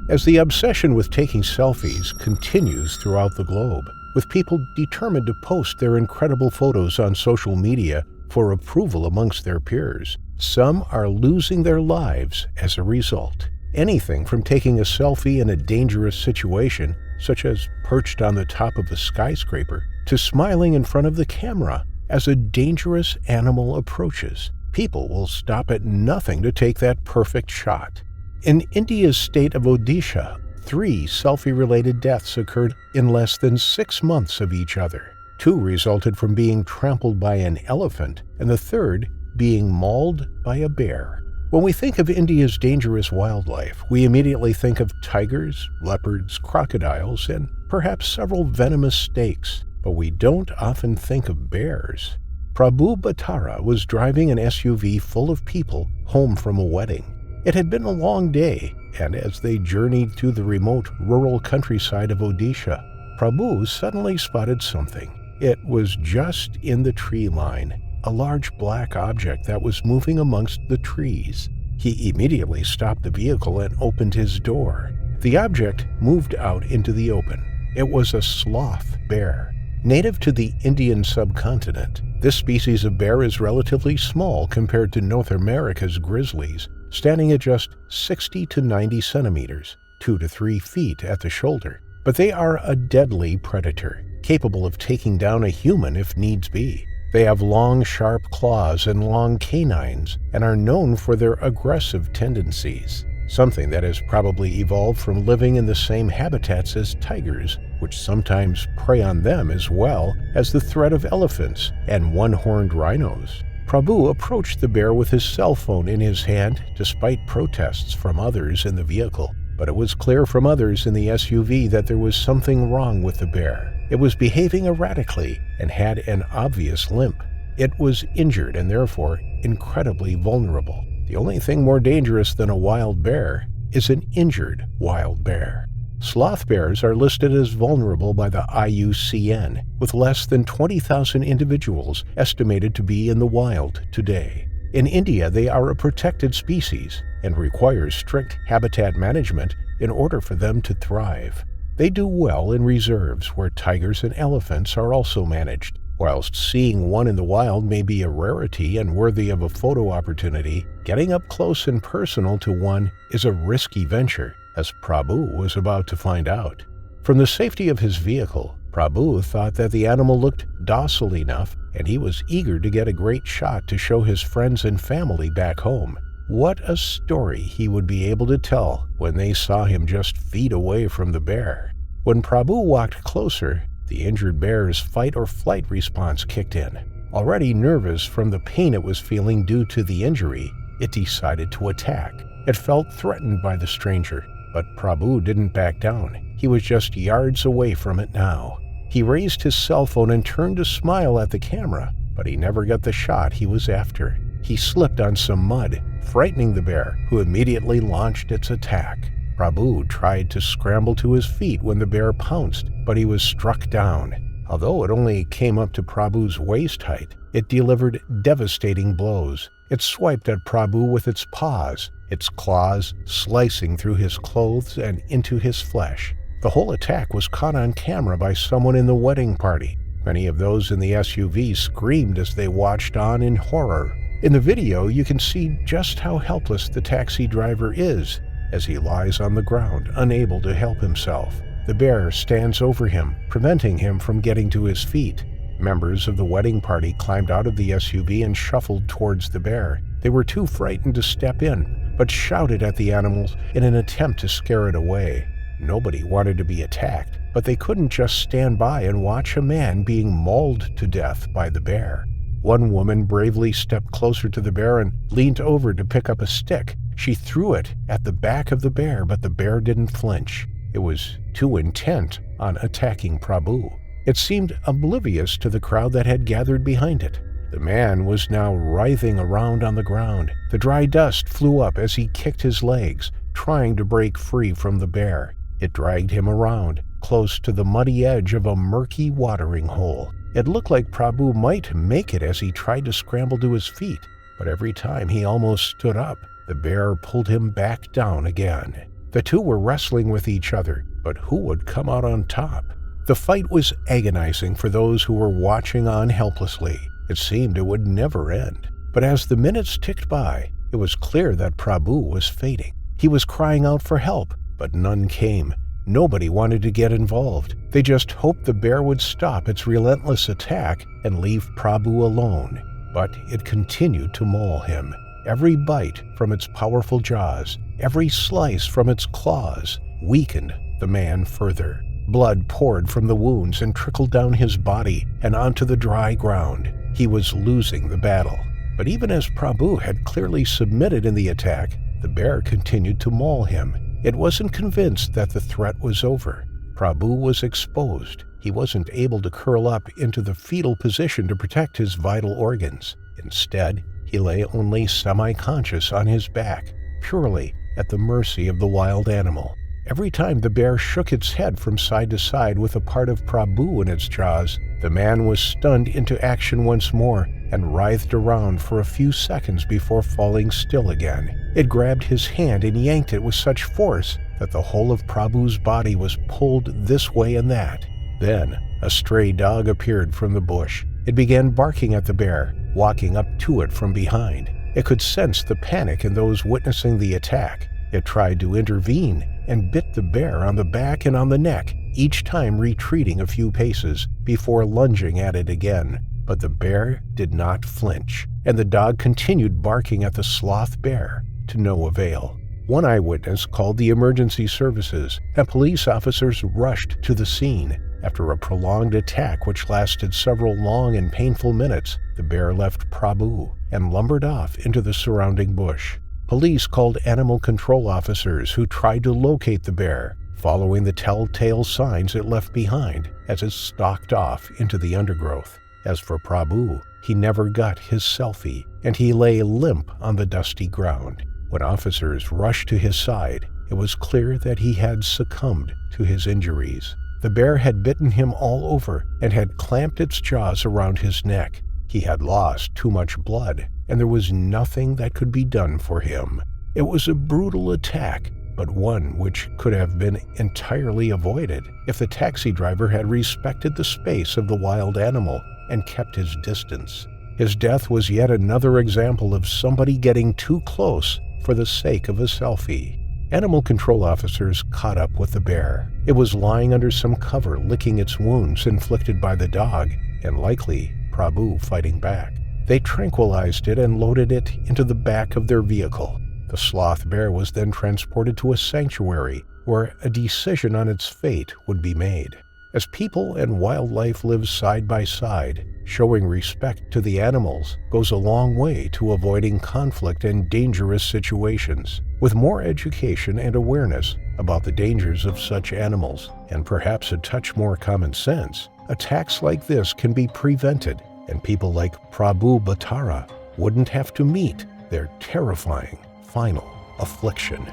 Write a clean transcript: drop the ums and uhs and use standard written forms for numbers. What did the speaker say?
As the obsession with taking selfies continues throughout the globe, with people determined to post their incredible photos on social media for approval amongst their peers, some are losing their lives as a result. Anything from taking a selfie in a dangerous situation, such as perched on the top of a skyscraper, to smiling in front of the camera as a dangerous animal approaches. People will stop at nothing to take that perfect shot. In India's state of Odisha, 3 selfie-related deaths occurred in less than 6 months of each other. 2 resulted from being trampled by an elephant, and the third being mauled by a bear. When we think of India's dangerous wildlife, we immediately think of tigers, leopards, crocodiles, and perhaps several venomous snakes, but we don't often think of bears. Prabhu Bhatara was driving an SUV full of people home from a wedding. It had been a long day, and as they journeyed through the remote rural countryside of Odisha, Prabhu suddenly spotted something. It was just in the tree line, a large black object that was moving amongst the trees. He immediately stopped the vehicle and opened his door. The object moved out into the open. It was a sloth bear. Native to the Indian subcontinent, this species of bear is relatively small compared to North America's grizzlies, standing at just 60 to 90 centimeters, 2 to 3 feet at the shoulder. But they are a deadly predator, capable of taking down a human if needs be. They have long, sharp claws and long canines, and are known for their aggressive tendencies, something that has probably evolved from living in the same habitats as tigers, which sometimes prey on them as well as the threat of elephants and one-horned rhinos. Prabhu approached the bear with his cell phone in his hand despite protests from others in the vehicle. But it was clear from others in the SUV that there was something wrong with the bear. It was behaving erratically and had an obvious limp. It was injured and therefore incredibly vulnerable. The only thing more dangerous than a wild bear is an injured wild bear. Sloth bears are listed as vulnerable by the IUCN, with less than 20,000 individuals estimated to be in the wild today. In India, they are a protected species and require strict habitat management in order for them to thrive. They do well in reserves where tigers and elephants are also managed. Whilst seeing one in the wild may be a rarity and worthy of a photo opportunity, getting up close and personal to one is a risky venture, as Prabhu was about to find out. From the safety of his vehicle, Prabhu thought that the animal looked docile enough, and he was eager to get a great shot to show his friends and family back home. What a story he would be able to tell when they saw him just feet away from the bear. When Prabhu walked closer, the injured bear's fight or flight response kicked in. Already nervous from the pain it was feeling due to the injury, it decided to attack. It felt threatened by the stranger, but Prabhu didn't back down. He was just yards away from it now. He raised his cell phone and turned to smile at the camera, but he never got the shot he was after. He slipped on some mud, frightening the bear, who immediately launched its attack. Prabhu tried to scramble to his feet when the bear pounced, but he was struck down. Although it only came up to Prabhu's waist height, it delivered devastating blows. It swiped at Prabhu with its paws, its claws slicing through his clothes and into his flesh. The whole attack was caught on camera by someone in the wedding party. Many of those in the SUV screamed as they watched on in horror. In the video, you can see just how helpless the taxi driver is as he lies on the ground, unable to help himself. The bear stands over him, preventing him from getting to his feet. Members of the wedding party climbed out of the SUV and shuffled towards the bear. They were too frightened to step in, but shouted at the animals in an attempt to scare it away. Nobody wanted to be attacked, but they couldn't just stand by and watch a man being mauled to death by the bear. One woman bravely stepped closer to the bear and leaned over to pick up a stick. She threw it at the back of the bear, but the bear didn't flinch. It was too intent on attacking Prabhu. It seemed oblivious to the crowd that had gathered behind it. The man was now writhing around on the ground. The dry dust flew up as he kicked his legs, trying to break free from the bear. It dragged him around, close to the muddy edge of a murky watering hole. It looked like Prabhu might make it as he tried to scramble to his feet, but every time he almost stood up, the bear pulled him back down again. The two were wrestling with each other, but who would come out on top? The fight was agonizing for those who were watching on helplessly. It seemed it would never end. But as the minutes ticked by, it was clear that Prabhu was fading. He was crying out for help, but none came. Nobody wanted to get involved. They just hoped the bear would stop its relentless attack and leave Prabhu alone. But it continued to maul him. Every bite from its powerful jaws, every slice from its claws, weakened the man further. Blood poured from the wounds and trickled down his body and onto the dry ground. He was losing the battle. But even as Prabhu had clearly submitted in the attack, the bear continued to maul him. It wasn't convinced that the threat was over. Prabhu was exposed. He wasn't able to curl up into the fetal position to protect his vital organs. Instead, he lay only semi-conscious on his back, purely at the mercy of the wild animal. Every time the bear shook its head from side to side with a part of Prabhu in its jaws, the man was stunned into action once more and writhed around for a few seconds before falling still again. It grabbed his hand and yanked it with such force that the whole of Prabhu's body was pulled this way and that. Then, a stray dog appeared from the bush. It began barking at the bear, walking up to it from behind. It could sense the panic in those witnessing the attack. It tried to intervene and bit the bear on the back and on the neck, each time retreating a few paces before lunging at it again. But the bear did not flinch, and the dog continued barking at the sloth bear, to no avail. One eyewitness called the emergency services, and police officers rushed to the scene. After a prolonged attack which lasted several long and painful minutes, the bear left Prabhu and lumbered off into the surrounding bush. Police called animal control officers who tried to locate the bear, following the telltale signs it left behind as it stalked off into the undergrowth. As for Prabhu, he never got his selfie, and he lay limp on the dusty ground. When officers rushed to his side, it was clear that he had succumbed to his injuries. The bear had bitten him all over and had clamped its jaws around his neck. He had lost too much blood, and there was nothing that could be done for him. It was a brutal attack, but one which could have been entirely avoided if the taxi driver had respected the space of the wild animal and kept his distance. His death was yet another example of somebody getting too close for the sake of a selfie. Animal control officers caught up with the bear. It was lying under some cover, licking its wounds inflicted by the dog, and likely Prabhu fighting back. They tranquilized it and loaded it into the back of their vehicle. The sloth bear was then transported to a sanctuary where a decision on its fate would be made. As people and wildlife live side by side, showing respect to the animals goes a long way to avoiding conflict and dangerous situations. With more education and awareness about the dangers of such animals, and perhaps a touch more common sense, attacks like this can be prevented, and people like Prabhu Bhatara wouldn't have to meet their terrifying final affliction.